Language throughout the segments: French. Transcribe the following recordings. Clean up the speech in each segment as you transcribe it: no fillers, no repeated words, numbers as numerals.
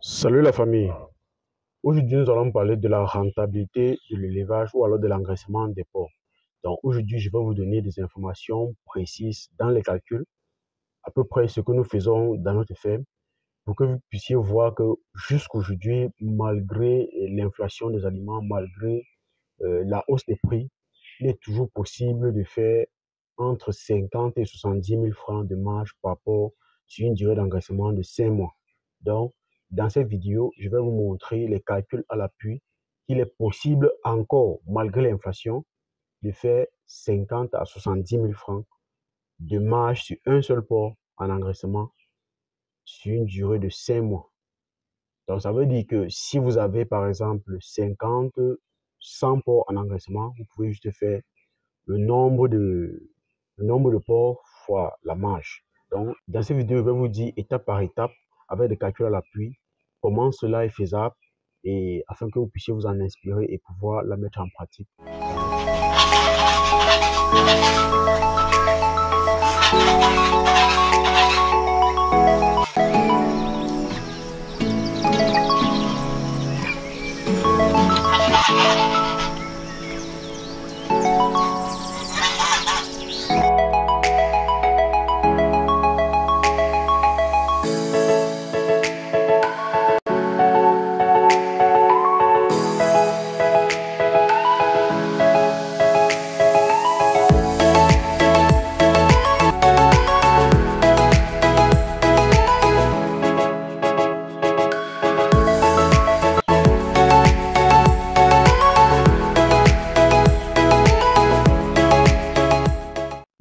Salut la famille. Aujourd'hui, nous allons parler de la rentabilité de l'élevage ou alors de l'engraissement des porcs. Donc aujourd'hui, je vais vous donner des informations précises dans les calculs, à peu près ce que nous faisons dans notre ferme, pour que vous puissiez voir que jusqu'aujourd'hui, malgré l'inflation des aliments, malgré la hausse des prix, il est toujours possible de faire entre 50 et 70 000 francs de marge par rapport sur une durée d'engraissement de 5 mois. Donc, dans cette vidéo, je vais vous montrer les calculs à l'appui qu'il est possible encore, malgré l'inflation, de faire 50 à 70 000 francs de marge sur un seul porc en engraissement sur une durée de 5 mois. Donc, ça veut dire que si vous avez, par exemple, 50, 100 porcs en engraissement, vous pouvez juste faire le nombre de porcs fois la marge. Donc, dans cette vidéo, je vais vous dire étape par étape, avec des calculs à l'appui, comment cela est faisable et afin que vous puissiez vous en inspirer et pouvoir la mettre en pratique.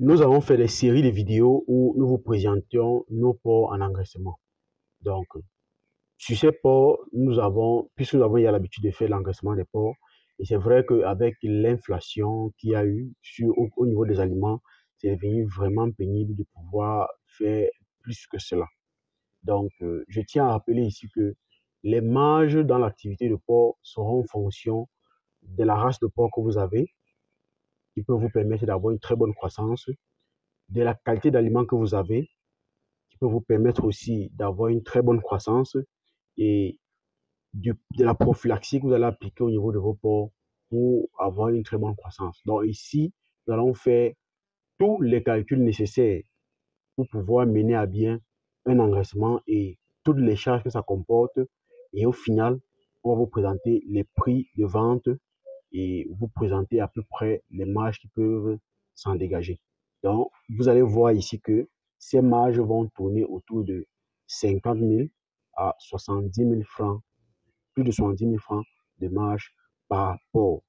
Nous avons fait des séries de vidéos où nous vous présentions nos porcs en engraissement. Donc, sur ces porcs, puisque nous avons eu l'habitude de faire l'engraissement des porcs, et c'est vrai qu'avec l'inflation qu'il y a eu au niveau des aliments, c'est devenu vraiment pénible de pouvoir faire plus que cela. Donc, je tiens à rappeler ici que les marges dans l'activité de porc seront en fonction de la race de porc que vous avez, qui peut vous permettre d'avoir une très bonne croissance, de la qualité d'aliments que vous avez, qui peut vous permettre aussi d'avoir une très bonne croissance, et de la prophylaxie que vous allez appliquer au niveau de vos porcs pour avoir une très bonne croissance. Donc ici, nous allons faire tous les calculs nécessaires pour pouvoir mener à bien un engraissement et toutes les charges que ça comporte. Et au final, on va vous présenter les prix de vente et vous présenter à peu près les marges qui peuvent s'en dégager. Donc, vous allez voir ici que ces marges vont tourner autour de 50 000 à 70 000 francs, plus de 70 000 francs de marge par porc.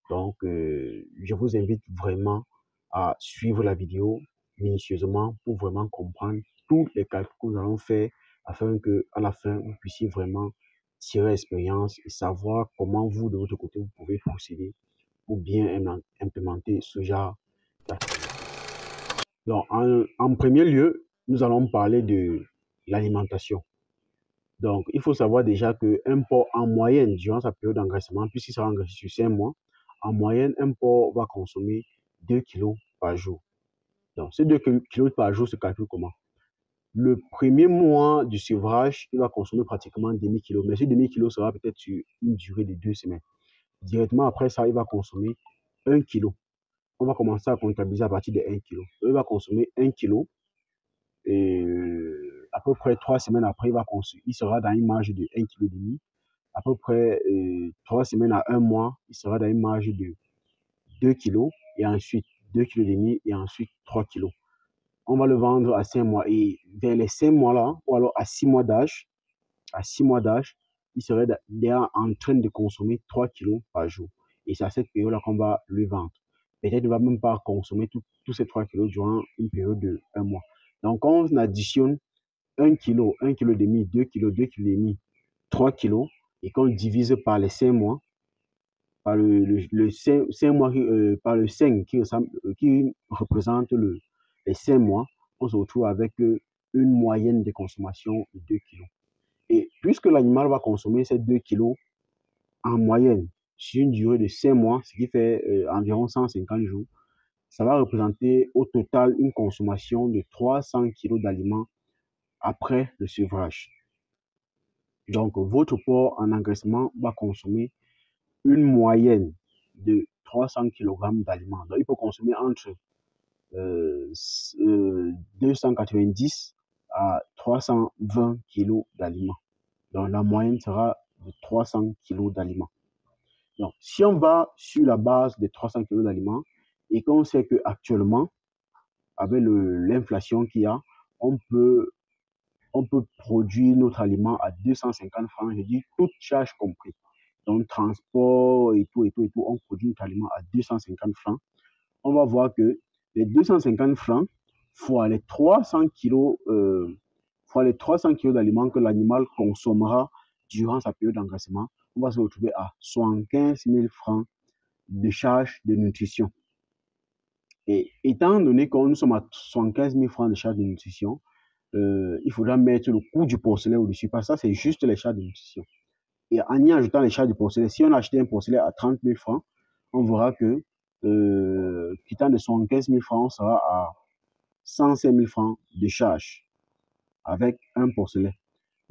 Donc, je vous invite vraiment à suivre la vidéo minutieusement pour vraiment comprendre tous les calculs que nous allons faire afin que à la fin, vous puissiez vraiment tirer l'expérience et savoir comment vous, de votre côté, vous pouvez procéder pour bien implémenter ce genre d'activité. Donc, en premier lieu, nous allons parler de l'alimentation. Donc, il faut savoir déjà qu'un porc, en moyenne, durant sa période d'engraissement, puisqu'il sera engraissé sur 5 mois, en moyenne, un porc va consommer 2 kilos par jour. Donc, ces 2 kilos par jour se calculent comment? Le premier mois du sevrage, il va consommer pratiquement demi-kilo, mais ce demi-kilo sera peut-être sur une durée de 2 semaines. Directement après ça, il va consommer 1 kilo. On va commencer à comptabiliser à partir de 1 kilo. Il va consommer 1 kilo et à peu près 3 semaines après, il sera dans une marge de 1,5 kg. À peu près 3 semaines à 1 mois, il sera dans une marge de 2 kg et ensuite 2,5 kg et ensuite 3 kg. On va le vendre à 5 mois et vers les 5 mois là, ou alors à 6 mois d'âge, il serait déjà en train de consommer 3 kg par jour. Et c'est à cette période-là qu'on va le vendre. Peut-être qu'il ne va même pas consommer tous ces 3 kg durant une période de 1 mois. Donc, quand on additionne 1 kg, 1,5 kg, 2 kg, 2,5 kg, 3 kg, et qu'on divise par les 5 mois, par le 5 mois, par le 5 qui représente les 5 mois, on se retrouve avec une moyenne de consommation de 2 kg. Et puisque l'animal va consommer ces 2 kg en moyenne sur une durée de 5 mois, ce qui fait environ 150 jours, ça va représenter au total une consommation de 300 kg d'aliments après le sevrage. Donc, votre porc en engraissement va consommer une moyenne de 300 kg d'aliments. Donc, il peut consommer entre 290 à 320 kg d'aliments. Donc, la moyenne sera de 300 kg d'aliments. Donc, si on va sur la base des 300 kg d'aliments et qu'on sait qu'actuellement, avec l'inflation qu'il y a, on peut, on peut produire notre aliment à 250 francs, je dis toute charge compris. Donc, transport et tout, on produit notre aliment à 250 francs. On va voir que les 250 francs fois les 300 kilos, les 300 kilos d'aliments que l'animal consommera durant sa période d'engraissement, on va se retrouver à 75 000 francs de charge de nutrition. Et étant donné que nous sommes à 75 000 francs de charge de nutrition, il faudra mettre le coût du porcelet au-dessus, parce que ça, c'est juste les charges de nutrition. Et en y ajoutant les charges du porcelet, si on a acheté un porcelet à 30 000 francs, on verra que, quittant de 75 000 francs, on sera à 105 000 francs de charge avec un porcelet.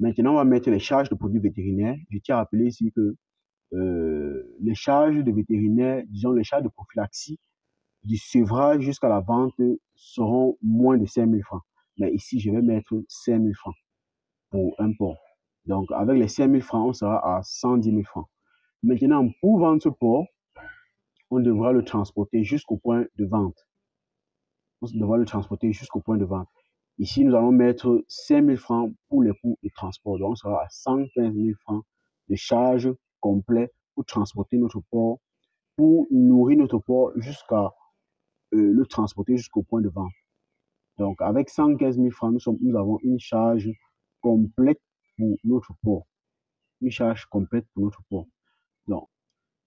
Maintenant, on va mettre les charges de produits vétérinaires. Je tiens à rappeler ici que les charges de vétérinaire, disons les charges de prophylaxie, du sevrage jusqu'à la vente seront moins de 5 000 francs. Mais ici, je vais mettre 5 000 francs pour un porc. Donc, avec les 5 000 francs, on sera à 110 000 francs. Maintenant, pour vendre ce porc, on devra le transporter jusqu'au point de vente. On devra le transporter jusqu'au point de vente. Ici, nous allons mettre 5 000 francs pour les coûts de transport. Donc, on sera à 115 000 francs de charge complet pour transporter notre porc, pour nourrir notre porc jusqu'à le transporter jusqu'au point de vente. Donc, avec 115 000 francs, nous avons une charge complète pour notre porc. Une charge complète pour notre porc. Donc,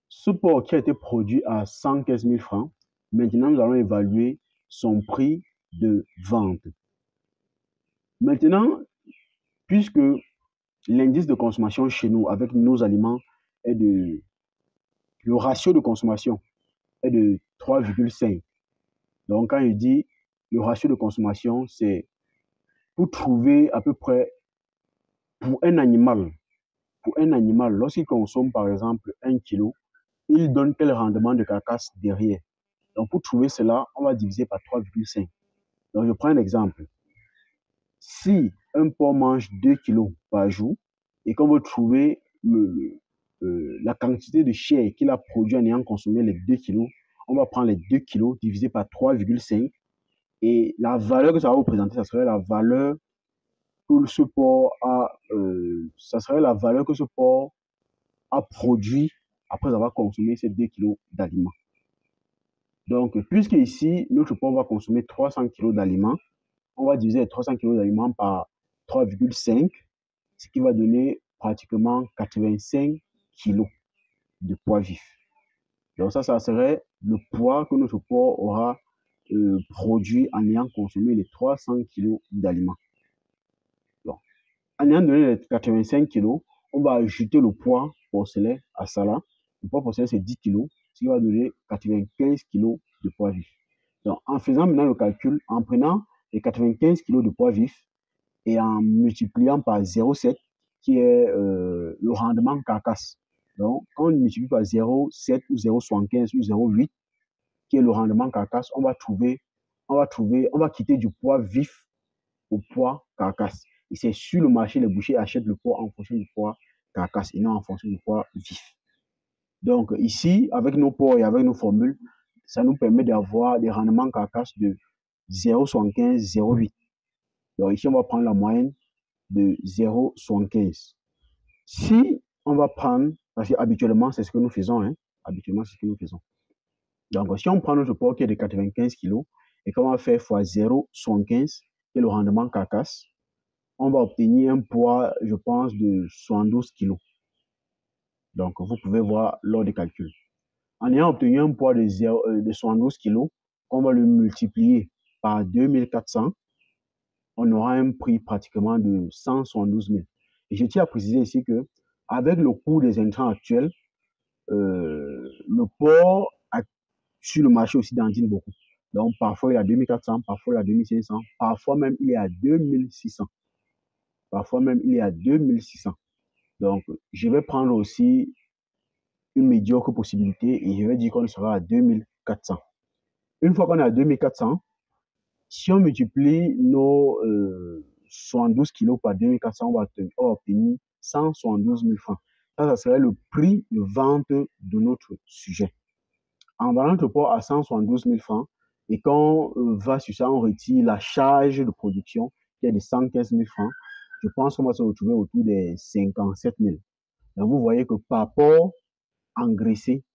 ce porc qui a été produit à 115 000 francs, maintenant, nous allons évaluer son prix de vente. Maintenant, puisque l'indice de consommation chez nous, avec nos aliments, le ratio de consommation est de 3,5. Donc, quand je dis le ratio de consommation, c'est pour trouver à peu près, pour un animal, lorsqu'il consomme par exemple 1 kg, il donne quel rendement de carcasse derrière. Donc, pour trouver cela, on va diviser par 3,5. Donc, je prends un exemple. Si un porc mange 2 kg par jour et qu'on veut trouver la quantité de chair qu'il a produit en ayant consommé les 2 kg, on va prendre les 2 kg divisé par 3,5 et la valeur que ça va représenter, ça serait la valeur que ce porc a produit après avoir consommé ces 2 kg d'aliments. Donc, puisque ici, notre porc va consommer 300 kg d'aliments, on va diviser les 300 kg d'aliments par 3,5, ce qui va donner pratiquement 85 kg de poids vif. Donc ça serait le poids que notre porc aura produit en ayant consommé les 300 kg d'aliments. Donc, en ayant donné les 85 kg, on va ajouter le poids porcelet à ça là. Le poids porcelet, c'est 10 kg, ce qui va donner 95 kg de poids vif. Donc, en faisant maintenant le calcul, en prenant les 95 kg de poids vif et en multipliant par 0,7, qui est le rendement carcasse. Donc, quand on multiplie par 0,7 ou 0,75 ou 0,8, qui est le rendement carcasse, on va quitter du poids vif au poids carcasse. Et c'est sur le marché, les bouchers achètent le poids en fonction du poids carcasse et non en fonction du poids vif. Donc ici, avec nos porcs et avec nos formules, ça nous permet d'avoir des rendements carcasse de 0,75, 0,8. Donc ici, on va prendre la moyenne de 0,75. Si on va prendre, parce qu'habituellement, c'est ce que nous faisons, hein, habituellement, c'est ce que nous faisons. Donc, si on prend notre porc qui est de 95 kg et qu'on va faire fois 0,75, qui est le rendement carcasse, on va obtenir un poids, je pense, de 72 kg. Donc, vous pouvez voir lors des calculs. En ayant obtenu un poids de 72 kg, on va le multiplier par 2400, on aura un prix pratiquement de 172 000. Et je tiens à préciser ici que, avec le coût des intrants actuels, le porc sur le marché aussi dandine beaucoup. Donc, parfois il est à 2400, parfois il est à 2500, parfois même il est à 2600. Parfois même il est à 2600. Donc, je vais prendre aussi une médiocre possibilité et je vais dire qu'on sera à 2400. Une fois qu'on est à 2400, si on multiplie nos 72 kilos par 2400, on va obtenir 172 000 francs. Ça serait le prix de vente de notre sujet. En vendant notre porc à 172 000 francs, et quand on va sur ça, on retire la charge de production qui est de 115 000 francs, je pense qu'on va se retrouver autour des 57 000. Donc, vous voyez que par rapport engraissé,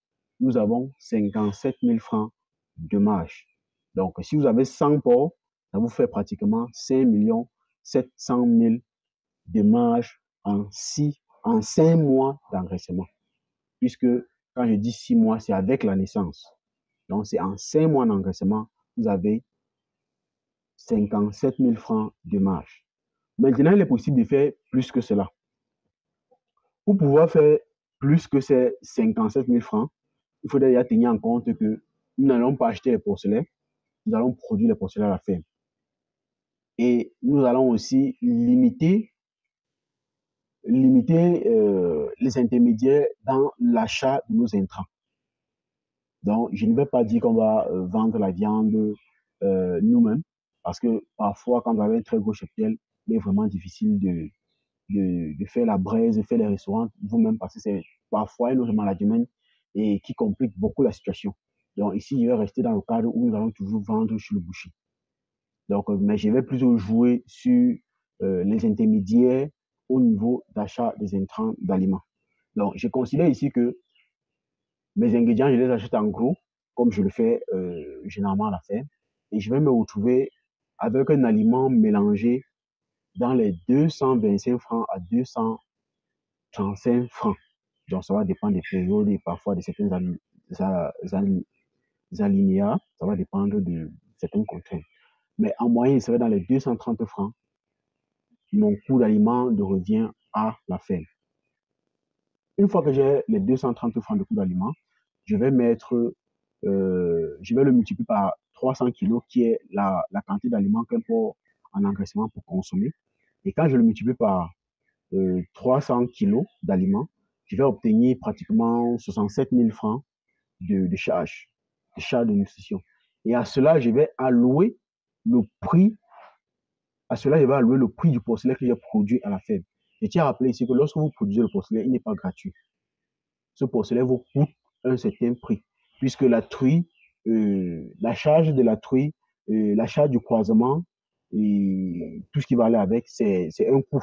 nous avons 57 000 francs de marge. Donc, si vous avez 100 porcs, ça vous fait pratiquement 5 700 000 de marge en 5 mois d'engraissement. Puisque quand je dis 6 mois, c'est avec la naissance. Donc, c'est en 5 mois d'engraissement, vous avez 57 000 francs de marge. Maintenant, il est possible de faire plus que cela. Pour pouvoir faire plus que ces 57 000 francs, il faudrait déjà tenir en compte que nous n'allons pas acheter les porcelets, nous allons produire les porcelets à la ferme. Et nous allons aussi limiter les intermédiaires dans l'achat de nos intrants. Donc, je ne vais pas dire qu'on va vendre la viande nous-mêmes, parce que parfois, quand vous avez un très gros cheptel, il est vraiment difficile de faire la braise, de faire les restaurants vous-même, parce que c'est parfois un autre management et qui complique beaucoup la situation. Donc, ici, je vais rester dans le cadre où nous allons toujours vendre chez le boucher. Donc, mais je vais plutôt jouer sur les intermédiaires au niveau d'achat des intrants d'aliments. Donc, je considère ici que mes ingrédients, je les achète en gros, comme je le fais généralement à la ferme, et je vais me retrouver avec un aliment mélangé dans les 225 francs à 235 francs. Donc, ça va dépendre des périodes et parfois de certains alinéas. Ça va dépendre de certaines contraintes. Mais en moyenne, il serait dans les 230 francs. Mon coût d'aliment de revient à la ferme. Une fois que j'ai les 230 francs de coût d'aliment, je vais le multiplier par 300 kilos, qui est la quantité d'aliments qu'un porc en engraissement pour consommer. Et quand je le multiplie par 300 kilos d'aliments, je vais obtenir pratiquement 67 000 francs de charge de nutrition. Et à cela, je vais allouer le prix du porcelet que j'ai produit à la ferme. Je tiens à rappeler ici que lorsque vous produisez le porcelet, il n'est pas gratuit. Ce porcelet vous coûte un certain prix, puisque la truie, la charge de la truie, la charge du croisement et tout ce qui va aller avec, c'est un coût.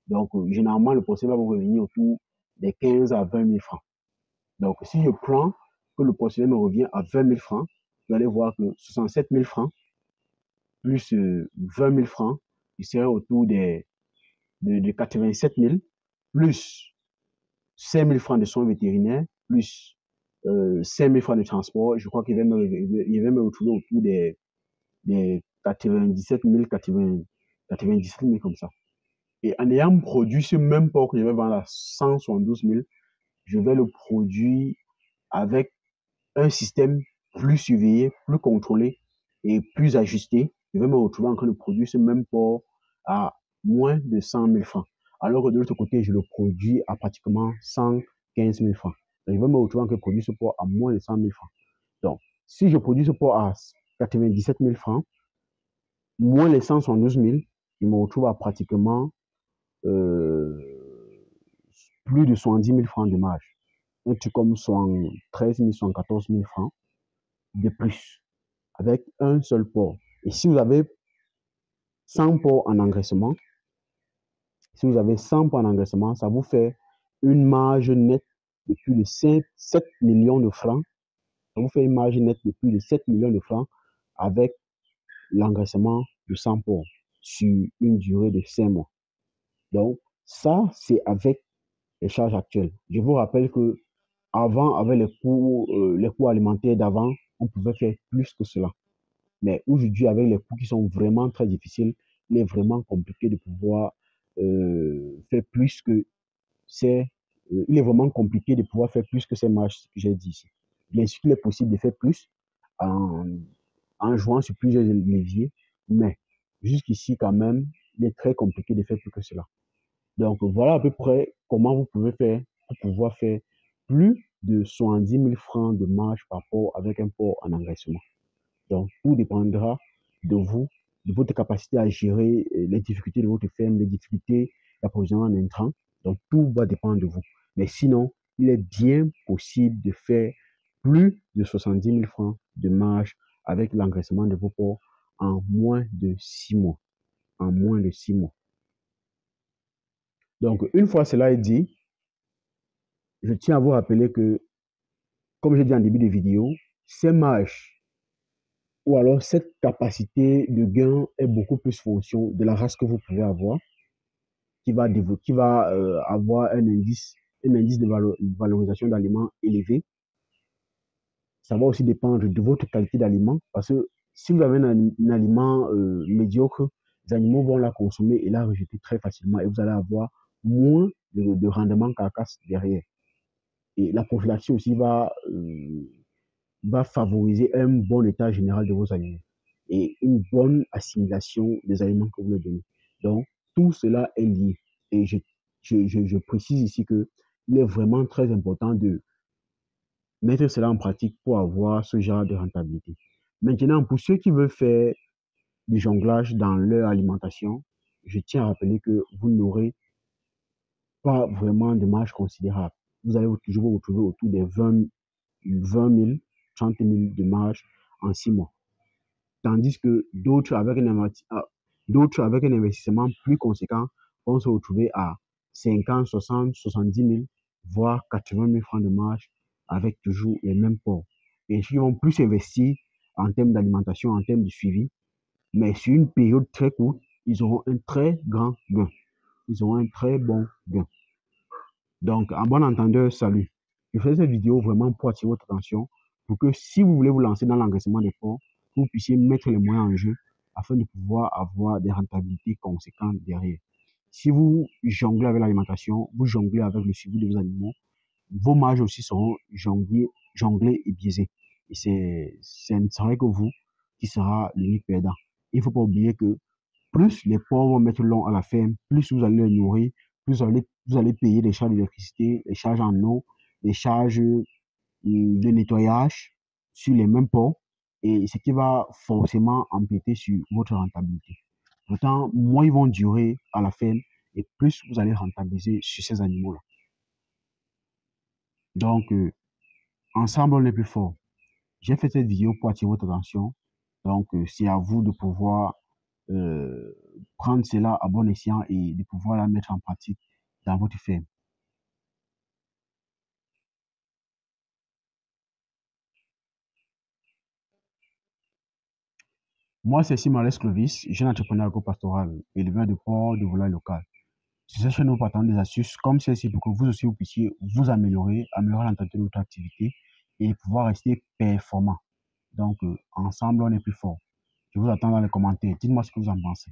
Donc, généralement, le porcelet va vous revenir autour des 15 à 20 000 francs. Donc, si je prends que le porcelet me revient à 20 000 francs, vous allez voir que 67 000 francs plus 20 000 francs, il serait autour de 87 000, plus 5 000 francs de soins vétérinaires, plus 5 000 francs de transport. Je crois qu'il va me retrouver autour des 97 000, 97 000 comme ça. Et en ayant produit ce même porc que je vais vendre à 172 000, je vais le produire avec un système plus surveillé, plus contrôlé et plus ajusté. Je vais me retrouver en train de produire ce même porc à moins de 100 000 francs. Alors que de l'autre côté, je le produis à pratiquement 115 000 francs. Donc, je vais me retrouver en train de produire ce porc à moins de 100 000 francs. Donc, si je produis ce porc à 97 000 francs, moins les 172 000, je me retrouve à pratiquement euh, plus de 70 000 francs de marge. Un truc comme 13 000, 74 000 francs de plus avec un seul porc. Et si vous avez 100 porcs en engraissement, si vous avez 100 porcs en engraissement, ça vous fait une marge nette de plus de 7 millions de francs. Ça vous fait une marge nette de plus de 7 millions de francs avec l'engraissement de 100 porcs sur une durée de 5 mois. Donc, ça, c'est avec les charges actuelles. Je vous rappelle que avant, avec les coûts alimentaires d'avant, on pouvait faire plus que cela. Mais aujourd'hui, avec les coûts qui sont vraiment très difficiles, il est vraiment compliqué de pouvoir faire plus que ces. Il est vraiment compliqué de pouvoir faire plus que ces marges que j'ai dit ici. Bien sûr qu'il est possible de faire plus en, en jouant sur plusieurs leviers, mais jusqu'ici, quand même, il est très compliqué de faire plus que cela. Donc, voilà à peu près comment vous pouvez faire pour pouvoir faire plus de 70 000 francs de marge par rapport avec un port en engraissement. Donc, tout dépendra de vous, de votre capacité à gérer les difficultés de votre ferme, les difficultés d'approvisionnement en intrants. Donc, tout va dépendre de vous. Mais sinon, il est bien possible de faire plus de 70 000 francs de marge avec l'engraissement de vos porcs en moins de 6 mois. En moins de 6 mois. Donc, une fois cela est dit, je tiens à vous rappeler que, comme j'ai dit en début de vidéo, ces marges ou alors cette capacité de gain est beaucoup plus fonction de la race que vous pouvez avoir, qui va avoir un indice de valorisation d'aliments élevé. Ça va aussi dépendre de votre qualité d'aliment, parce que si vous avez un aliment médiocre, les animaux vont la consommer et la rejeter très facilement et vous allez avoir moins de rendement carcasse derrière. Et la prophylaxie aussi va favoriser un bon état général de vos aliments et une bonne assimilation des aliments que vous leur donnez. Donc, tout cela est lié. Et je précise ici que il est vraiment très important de mettre cela en pratique pour avoir ce genre de rentabilité. Maintenant, pour ceux qui veulent faire du jonglage dans leur alimentation, je tiens à rappeler que vous n'aurez pas vraiment de marge considérable. Vous allez toujours vous retrouver autour des 20 000, 30 000 de marge en 6 mois. Tandis que d'autres avec un investissement plus conséquent vont se retrouver à 50, 60, 70 000, voire 80 000 francs de marge avec toujours les mêmes ports. Et ils vont plus investir en termes d'alimentation, en termes de suivi, mais sur une période très courte, ils auront un très grand gain. Ils auront un très bon gain. Donc, en bon entendeur, salut. Je fais cette vidéo vraiment pour attirer votre attention, pour que si vous voulez vous lancer dans l'engraissement des porcs, vous puissiez mettre les moyens en jeu afin de pouvoir avoir des rentabilités conséquentes derrière. Si vous jonglez avec l'alimentation, vous jonglez avec le suivi de vos animaux, vos marges aussi seront jonglées et biaisées. Et ce ne sera que vous qui sera l'unique perdant. Il ne faut pas oublier que plus les porcs vont mettre long à la ferme, plus vous allez les nourrir, plus vous allez payer les charges d'électricité, les charges en eau, les charges de nettoyage sur les mêmes porcs, et ce qui va forcément empiéter sur votre rentabilité. Pourtant, moins ils vont durer à la ferme, et plus vous allez rentabiliser sur ces animaux-là. Donc, ensemble, on est plus fort. J'ai fait cette vidéo pour attirer votre attention. Donc, c'est à vous de pouvoir euh, prendre cela à bon escient et de pouvoir la mettre en pratique dans votre ferme. Moi, c'est Simales Clovis, jeune entrepreneur agropastoral, éleveur de porcs de volailles locales. Sur cette chaîne, nous partagons des astuces comme celle-ci pour que vous aussi vous puissiez vous améliorer l'entretien de votre activité et pouvoir rester performant. Donc, ensemble, on est plus fort. Je vous attends dans les commentaires. Dites-moi ce que vous en pensez.